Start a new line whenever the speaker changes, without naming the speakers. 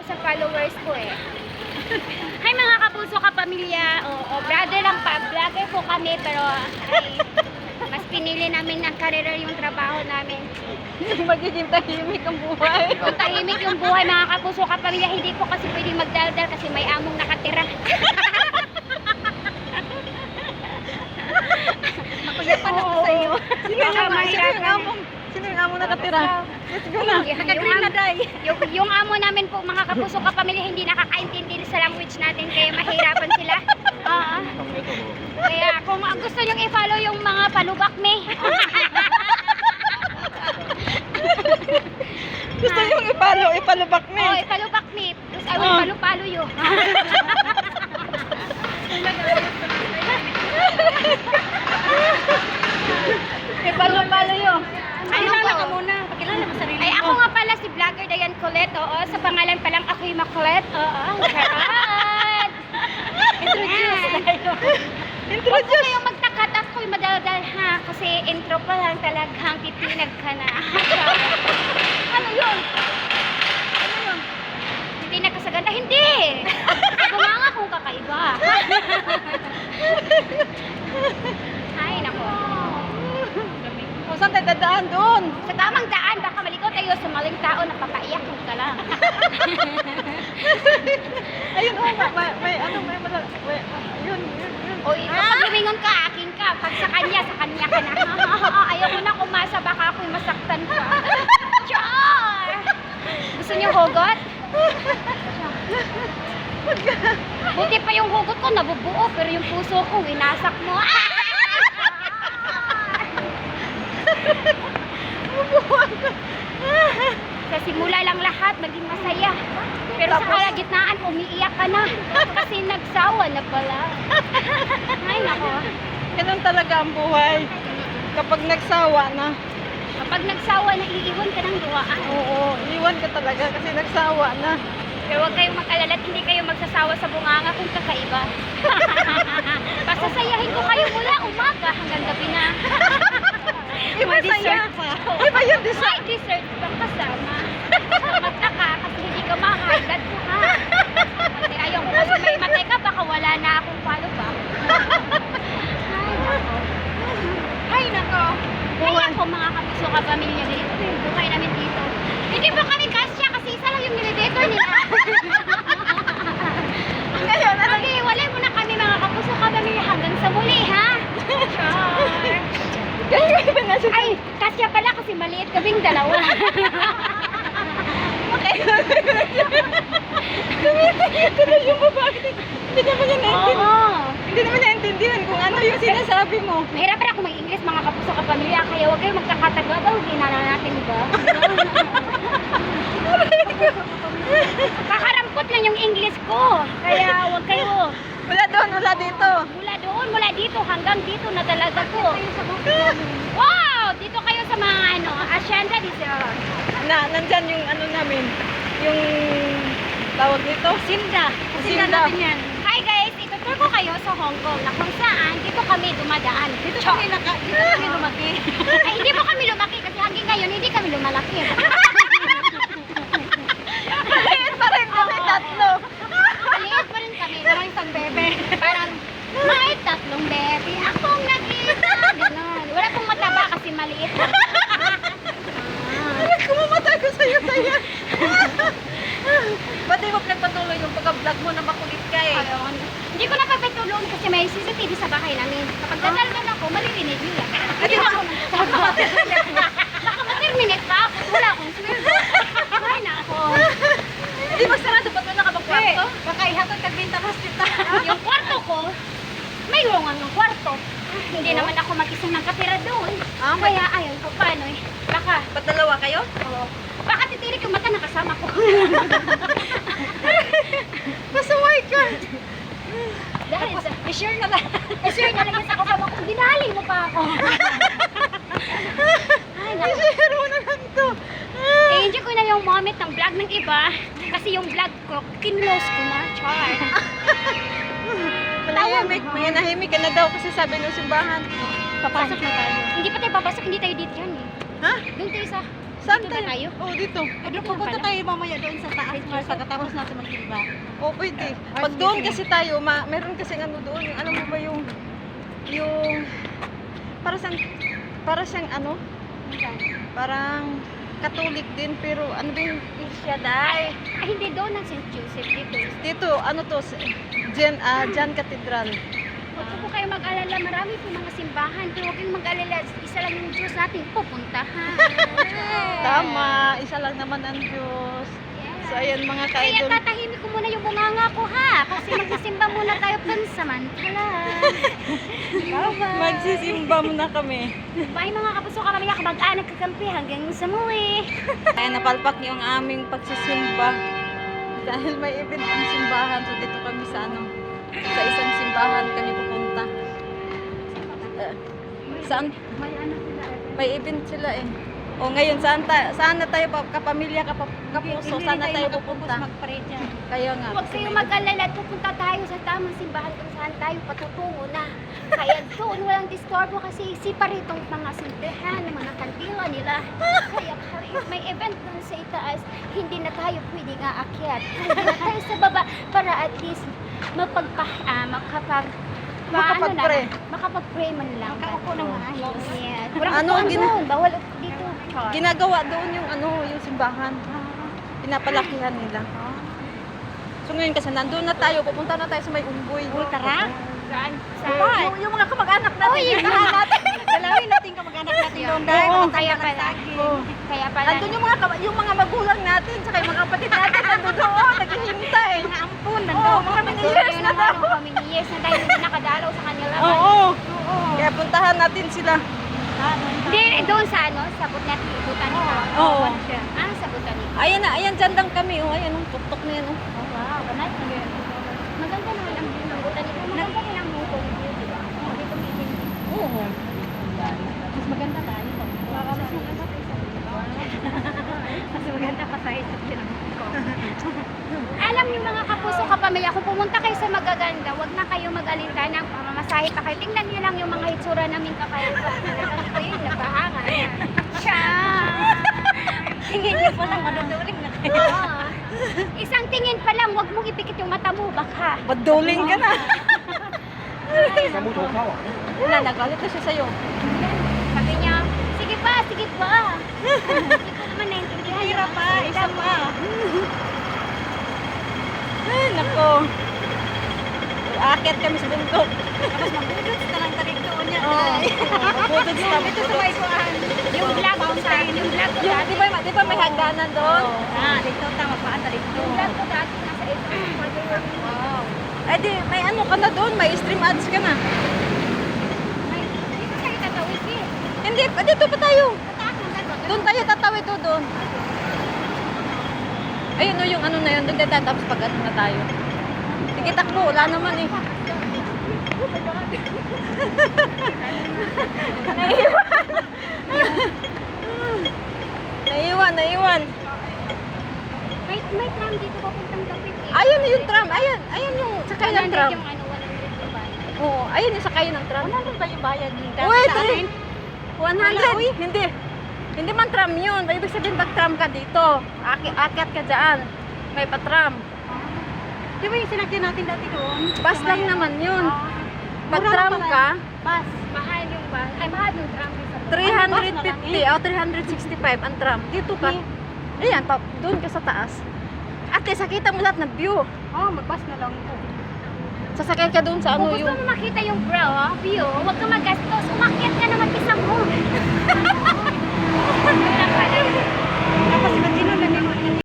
sa followers ko eh. Hi mga kapuso, kapamilya. O brother lang pa. Vlogger po kami pero ay, mas pinili namin ng karera yung trabaho namin.
Magiging tahimik ang buhay.
Kung tahimik yung buhay mga kapuso, kapamilya, hindi po kasi pwedeng magdaldal kasi may among nakatira.
Makuyapan ako sa iyo. Sino yung among nakatira? Let's go na.
Naka-green na day. Yung amo namin po mga kapuso, kapamilya, hindi nakakaintindi sa language natin kaya mahirapan sila. Oo. Kaya kung gusto nyong i-follow yung mga palubak me.
Gusto yung ipalubak me.
Oh, ipalubak me. Tapos I will palo-palo you.
Ipalo-palo yun.
Pakilala ka
muna. Pakilala mo sarili
Ay, ako nga pala si vlogger Diane Colette. Oo, sa pangalan pa lang ako'y Macolette. Oo, charot.
Introduce.
Huwag po kayong magtakat ako'y madaldal ha. Kasi intro pa lang talagang titinag ka na.
Ano yun?
Titinag ka sa ganda. Hindi! Bumanga kung kakaiba. Ay, nako.
O, saan tayo dadaan doon?
Sa tamang daan, baka maligaw tayo sa maling tao na papaiyak ka lang.
Ayun, may yun.
O kapag lumingon ka, akin ka. Pag sa kanya ka na. Ayaw ko na umasa, baka ako'y masaktan ka. Char! Gusto niyo hugot? Buti pa yung hugot ko, nabubuo. Pero yung puso ko, winasak mo. Sa simula lang lahat, naging masaya. Pero sa kalagitnaan, umiiyak ka na. Kasi nagsawa na pala. Ay, nako.
Ganun talaga ang buhay. Kapag nagsawa na.
Kapag nagsawa na, iiwan ka ng duwaan.
Oo, iwan ka talaga kasi nagsawa na.
Pero huwag kayong mag-alala at hindi kayo magsasawa sa bunganga kung kakaiba. Pasasayahin ko kayo mula umaga hanggang gabi na.
Iba saya. Iba yung
May dessert pang kasama. Magtaka kasi hindi ka mahagad ko ha. Kasi ayaw ko kasi may matay ka, baka wala na akong follow back. Ay nako. Kaya ako mga kapuso kapamilya dito. Yung buhay namin dito. Hindi po kami kasya kasi isa lang yung nilidetor nila.
Ngayon,
Okay, walay mo na kami mga kapuso kapamilya hanggang sa muli ha. Char. Ay, kasya pala kasi maliit kaming dalawa.
Okay. Tumitingin yung babae. Hindi naman niya naintindihan.
Oo.
Hindi naman niya naintindihan kung ano yung sinasabi mo.
Mahirap pa ako mag-English mga kapuso kapamilya kaya huwag kayong magkakatagabaw. Hindi na natin ba? Kakarampot lang yung English ko. Kaya huwag kayo.
Wala doon, wala dito.
Mula doon, mula dito, hanggang dito na talaga ko. Wow! Dito kayo sa mga Hacienda de Sierra.
Nandyan yung ano namin. Yung tawag dito?
Sinda.
Sinda natin
yan. Hi guys, itutur ko kayo sa Hong Kong na kung saan dito kami dumadaan. Dito kami lumaki. Ay, hindi po kami lumaki kasi hanggang ngayon hindi kami lumalaki.
Maliit pa rin kami tatlo.
Maliit pa rin kami, parang isang bebe. Parang may tatlong bebe akong nakita. Ganon. Wala pong mataba kasi maliit.
Kumamatay ko sa'yo. Ba't di mo pinagpatuloy yung pagka-vlog mo na makulit ka eh?
Ayun. Hindi ko napapatulong kasi may CCTV sa bahay namin. Kapag dadalgan ako, maririnig nila. Hindi ako nakaterminate pa ako. Wala akong sweldo. Ay, nako.
Hindi mo sarado, ba't mo nakabagkwarto?
Baka ihatod kagbenta ka kita. Yung kwarto ko, may lungan ng kwarto. Hindi naman ako mag-isang nakatira doon. Kaya ayun ko, paano eh. Baka,
Ba't dalawa kayo?
baka titirik yung mata ng kasama ko.
Masaway ka.
Dahil sa, i-share na lang. I-share na lang yung sa kasama ko. Dinali mo pa ako. Ay, naku.
I-share mo na lang to.
I-enjoy ko na yung moment ng vlog ng iba. Kasi yung vlog ko, kinlose ko na. Char.
Manahimik ka na daw kasi sabi ng simbahan.
Papasok na tayo. Hindi pa tayo papasok, hindi tayo dito yan eh.
Ha?
Doon tayo sa
Saan
Dito ba tayo?
Oo, dito.
Dito
Pupunta
pala.
tayo mamaya doon sa taas, Mars, pagkatapos natin magsimba. Oo, pwede.
Ah,
Pag
sige,
doon
sige.
kasi tayo, meron kasi ano doon, yung alam mo ba yung para siyang ano, parang Catholic din, pero ano ba yung Isya dahil
Ay, hindi doon ang St. Joseph dito.
dito, ano to, Jan Cathedral.
Huwag po kayo mag-alala, marami po mga simbahan. Pero huwag kayong mag-alala, isa lang yung Diyos natin pupuntahan.
Tama, isa lang naman ang Diyos. So ayan mga
Kaya
ka-idol.
tatahimik ko muna yung bunganga ko ha. Kasi magsisimba muna tayo pansamantala. Bye-bye.
Magsisimba muna kami.
Bye mga kapuso ka mamaya kamag-anak kakampi hanggang sa muli.
Kaya napalpak yung aming pagsisimba. Dahil may event ang simbahan. So dito kami sa sa isang simbahan kami pupunta. Saan?
May anak sila.
May event sila eh. O ngayon, saan na tayo, kapamilya, kapuso, saan na tayo pupunta? Kaya nga.
Huwag kayong mag-alala, pupunta tayo sa tamang simbahan kung saan tayo patutungo na. Kaya doon walang disturbo kasi isipa ritong mga simbahan, mga kandila nila. Kaya kahit may event doon sa itaas, hindi na tayo pwedeng aakyat. Hindi na tayo sa baba para at least
Makapag-pray.
Makapag-pray man lang.
Makaupo ng maayos.
Yes. Walang
Ano,
upuan doon. Bawal dito. Char.
Ginagawa doon yung simbahan. Pinapalakihan nila. So ngayon kasi nandun na tayo, pupunta na tayo sa may Unggoy.
Tara. Saan?
Yung mga kamag-anak natin.
Oh, yun.
Dalawin natin kamag-anak natin doon.
Oo, kaya pala. Kaya pala.
Nandun yung mga magulang natin, saka yung mga kapatid natin, nandun doon, naghihintay. Mga ampun, nandun. Mga many years na daw.
Kami ni Yes na dahil hindi nakadalaw sa kanila.
Oo. Kaya puntahan natin sila.
Hindi, doon sa sa Botanic Botanica.
Oo.
Sa Botanic.
Ayan dyan lang kami. Oh, ayan, ang tuktok na yan. Oh.
Wow, ganun. Maganda naman ang view ng Botanica. Maganda rin ang muto. Dito meeting.
Oo.
Mas maganda tayo. Mas maganda pa tayo sa Alam niyo mga kapuso kapamilya, kung pumunta kayo sa magaganda, wag na kayo mag-alintana ng pamamasahe pa kayo. Tingnan niyo lang yung mga hitsura namin kakayan pa. Ito yun, nabahanga. Siya!
Tingin niyo pa lang, maduduling na kayo.
Isang tingin pa lang, wag mong ipikit yung mata mo, baka.
Maduling ka na.
Kamu tukaw ah.
Wala, nagalit na siya sa'yo.
Sabi niya, sige pa, sige pa. Hindi ko naman naintindihan.
Hirap pa, isa pa. Ay, nako. Aakyat kami sa bundok. Tapos magbudots na lang tarik doon niya. Oo. Magbudots na. Ito sa may kuhaan.
Yung vlog ko sa yung vlog ko
Yung,
dati.
di ba may hagdanan doon?
Dito tama pa tarik Yung vlog ko dati nasa ito.
Wow. Ay di, may ano ka na doon, may stream ads ka na.
Dito tayo tatawid eh.
Hindi, dito pa tayo.
Mataas ng dalawa.
Doon tayo tatawid doon. Ayun o, yung ano na yun, doon tayo tatapos pag ano na tayo. Sige, takbo, wala naman eh. Naiwan.
May tram dito papuntang Dapit eh.
Ayun yung tram, ayun yung sakay ng tram.
Yung ano, walang dito ba?
Oo, ayun yung sakay ng tram.
100 ba yung bayad dito?
Uy, 100. Hindi man tram yun. Ibig sabihin pag tram ka dito, akyat ka dyan. May pa-tram.
Di ba yung sinakyan natin dati doon?
Bus lang naman yun. Pag tram ka,
Bus. Mahal yung bus. Ay, mahal yung tram.
350 o 365 ang tram. Dito ka. Ayan, doon ka sa taas. Ate, sakita mo lahat ng view.
Mag-bus na lang po.
Sasakay ka doon sa
Kung
ano
gusto
yung...
mo makita yung view, huwag ka magastos. Umakyat